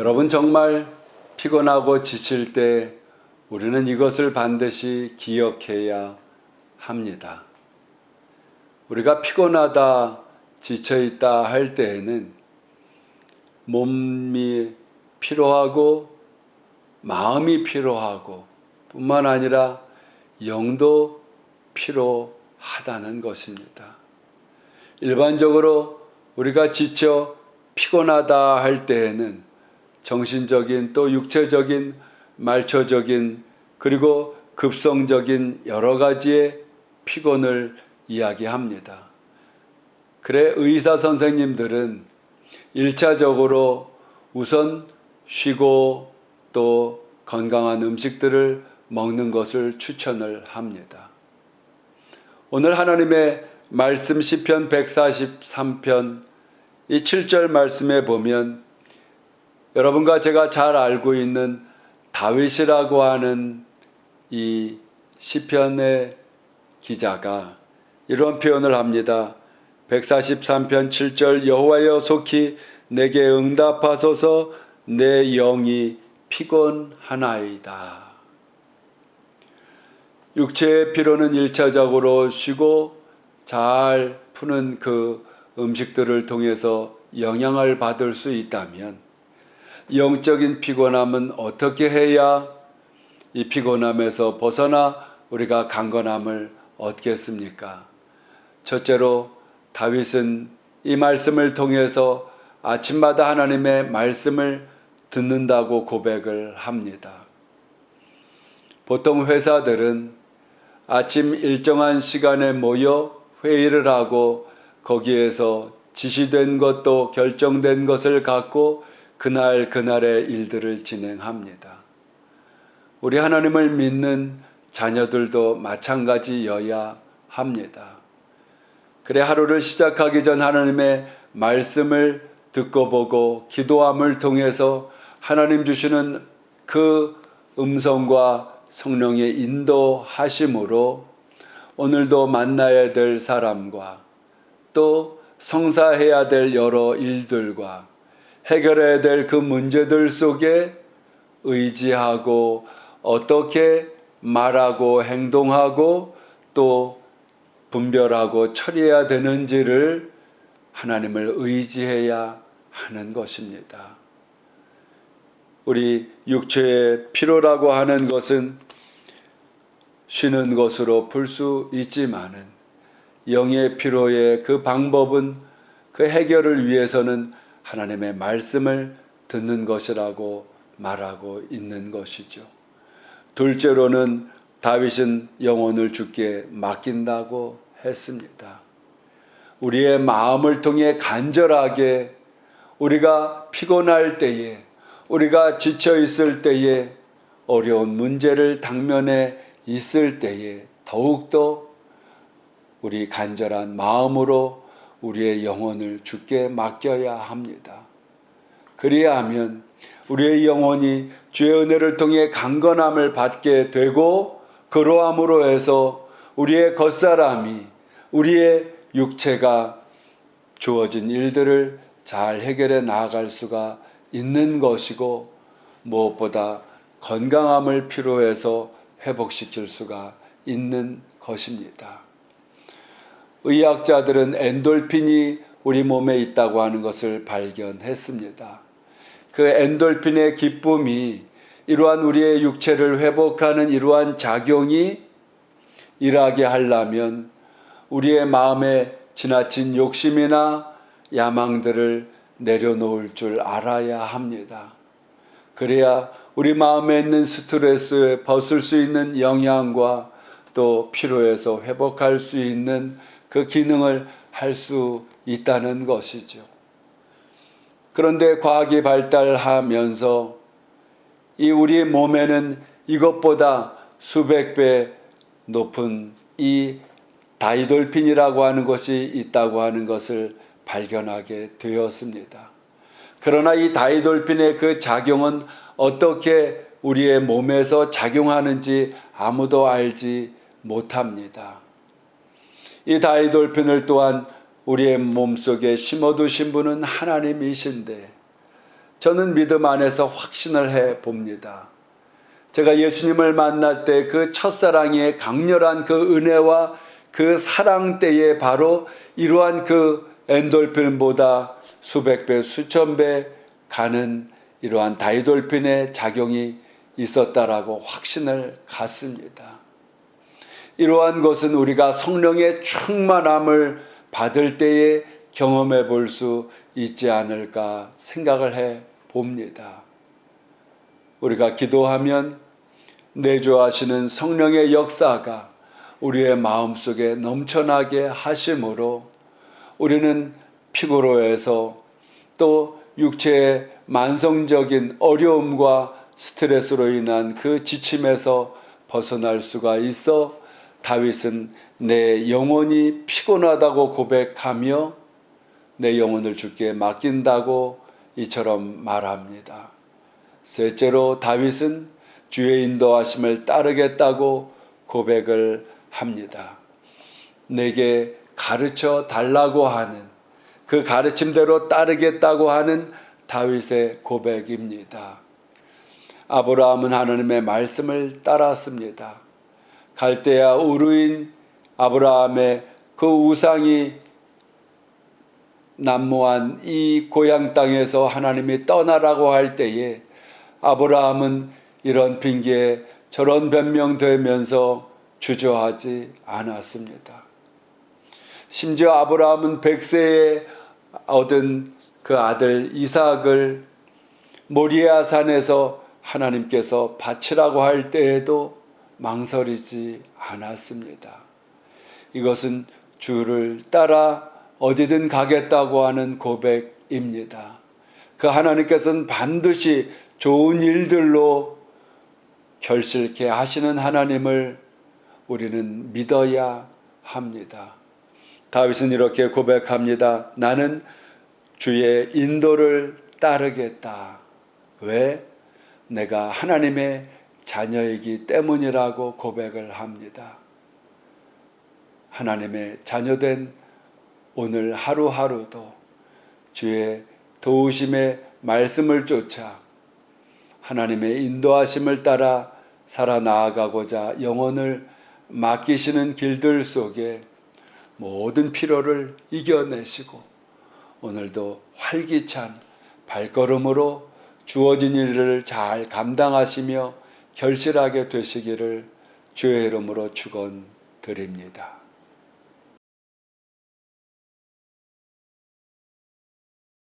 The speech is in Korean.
여러분 정말 피곤하고 지칠 때 우리는 이것을 반드시 기억해야 합니다. 우리가 피곤하다, 지쳐있다 할 때에는 몸이 피로하고 마음이 피로하고 뿐만 아니라 영도 피로하다는 것입니다. 일반적으로 우리가 지쳐 피곤하다 할 때에는 정신적인 또 육체적인 말초적인 그리고 급성적인 여러 가지의 피곤을 이야기합니다. 그래 의사 선생님들은 1차적으로 우선 쉬고 또 건강한 음식들을 먹는 것을 추천을 합니다. 오늘 하나님의 말씀 시편 143편 이 7절 말씀에 보면 여러분과 제가 잘 알고 있는 다윗이라고 하는 이 시편의 기자가 이런 표현을 합니다. 143편 7절 여호와여 속히 내게 응답하소서 내 영이 피곤하나이다. 육체의 피로는 1차적으로 쉬고 잘 푸는 그 음식들을 통해서 영향을 받을 수 있다면 영적인 피곤함은 어떻게 해야 이 피곤함에서 벗어나 우리가 강건함을 얻겠습니까? 첫째로 다윗은 이 말씀을 통해서 아침마다 하나님의 말씀을 듣는다고 고백을 합니다. 보통 회사들은 아침 일정한 시간에 모여 회의를 하고 거기에서 지시된 것도 결정된 것을 갖고 그날의 일들을 진행합니다. 우리 하나님을 믿는 자녀들도 마찬가지여야 합니다. 그래 하루를 시작하기 전 하나님의 말씀을 듣고 보고 기도함을 통해서 하나님 주시는 그 음성과 성령의 인도하심으로 오늘도 만나야 될 사람과 또 성사해야 될 여러 일들과 해결해야 될 그 문제들 속에 의지하고 어떻게 말하고 행동하고 또 분별하고 처리해야 되는지를 하나님을 의지해야 하는 것입니다. 우리 육체의 피로라고 하는 것은 쉬는 것으로 풀 수 있지만은 영의 피로의 그 방법은 그 해결을 위해서는 하나님의 말씀을 듣는 것이라고 말하고 있는 것이죠. 둘째로는 다윗은 영혼을 주께 맡긴다고 했습니다. 우리의 마음을 통해 간절하게 우리가 피곤할 때에 우리가 지쳐 있을 때에 어려운 문제를 당면에 있을 때에 더욱더 우리 간절한 마음으로 우리의 영혼을 주께 맡겨야 합니다. 그리하면 우리의 영혼이 주의 은혜를 통해 강건함을 받게 되고 그러함으로 해서 우리의 겉사람이 우리의 육체가 주어진 일들을 잘 해결해 나아갈 수가 있는 것이고 무엇보다 건강함을 필요해서 회복시킬 수가 있는 것입니다. 의학자들은 엔돌핀이 우리 몸에 있다고 하는 것을 발견했습니다. 그 엔돌핀의 기쁨이 이러한 우리의 육체를 회복하는 이러한 작용이 일하게 하려면 우리의 마음에 지나친 욕심이나 야망들을 내려놓을 줄 알아야 합니다. 그래야 우리 마음에 있는 스트레스에 벗을 수 있는 영향과 또 피로에서 회복할 수 있는 그 기능을 할 수 있다는 것이죠. 그런데 과학이 발달하면서 이 우리 몸에는 이것보다 수백 배 높은 이 다이돌핀이라고 하는 것이 있다고 하는 것을 발견하게 되었습니다. 그러나 이 다이돌핀의 그 작용은 어떻게 우리의 몸에서 작용하는지 아무도 알지 못합니다. 이 다이돌핀을 또한 우리의 몸속에 심어두신 분은 하나님이신데 저는 믿음 안에서 확신을 해 봅니다. 제가 예수님을 만날 때 그 첫사랑의 강렬한 그 은혜와 그 사랑 때에 바로 이러한 그 엔돌핀보다 수백 배, 수천 배 가는 이러한 다이돌핀의 작용이 있었다라고 확신을 갖습니다. 이러한 것은 우리가 성령의 충만함을 받을 때에 경험해 볼 수 있지 않을까 생각을 해 봅니다. 우리가 기도하면 내주하시는 성령의 역사가 우리의 마음속에 넘쳐나게 하심으로 우리는 피고로해서 또 육체의 만성적인 어려움과 스트레스로 인한 그 지침에서 벗어날 수가 있어 다윗은 내 영혼이 피곤하다고 고백하며 내 영혼을 주께 맡긴다고 이처럼 말합니다. 셋째로 다윗은 주의 인도하심을 따르겠다고 고백을 합니다. 내게 가르쳐 달라고 하는 그 가르침대로 따르겠다고 하는 다윗의 고백입니다. 아브라함은 하나님의 말씀을 따랐습니다. 갈대아 우르인 아브라함의 그 우상이 난무한 이 고향 땅에서 하나님이 떠나라고 할 때에 아브라함은 이런 핑계에 저런 변명되면서 주저하지 않았습니다. 심지어 아브라함은 100세에 얻은 그 아들 이삭을 모리아 산에서 하나님께서 바치라고 할 때에도 망설이지 않았습니다. 이것은 주를 따라 어디든 가겠다고 하는 고백입니다. 그 하나님께서는 반드시 좋은 일들로 결실케 하시는 하나님을 우리는 믿어야 합니다. 다윗은 이렇게 고백합니다. 나는 주의 인도를 따르겠다. 왜? 내가 하나님의 자녀이기 때문이라고 고백을 합니다. 하나님의 자녀된 오늘 하루하루도 주의 도우심의 말씀을 쫓아 하나님의 인도하심을 따라 살아나아가고자 영혼을 맡기시는 길들 속에 모든 피로를 이겨내시고 오늘도 활기찬 발걸음으로 주어진 일을 잘 감당하시며 결실하게 되시기를 주의 이름으로 축원드립니다.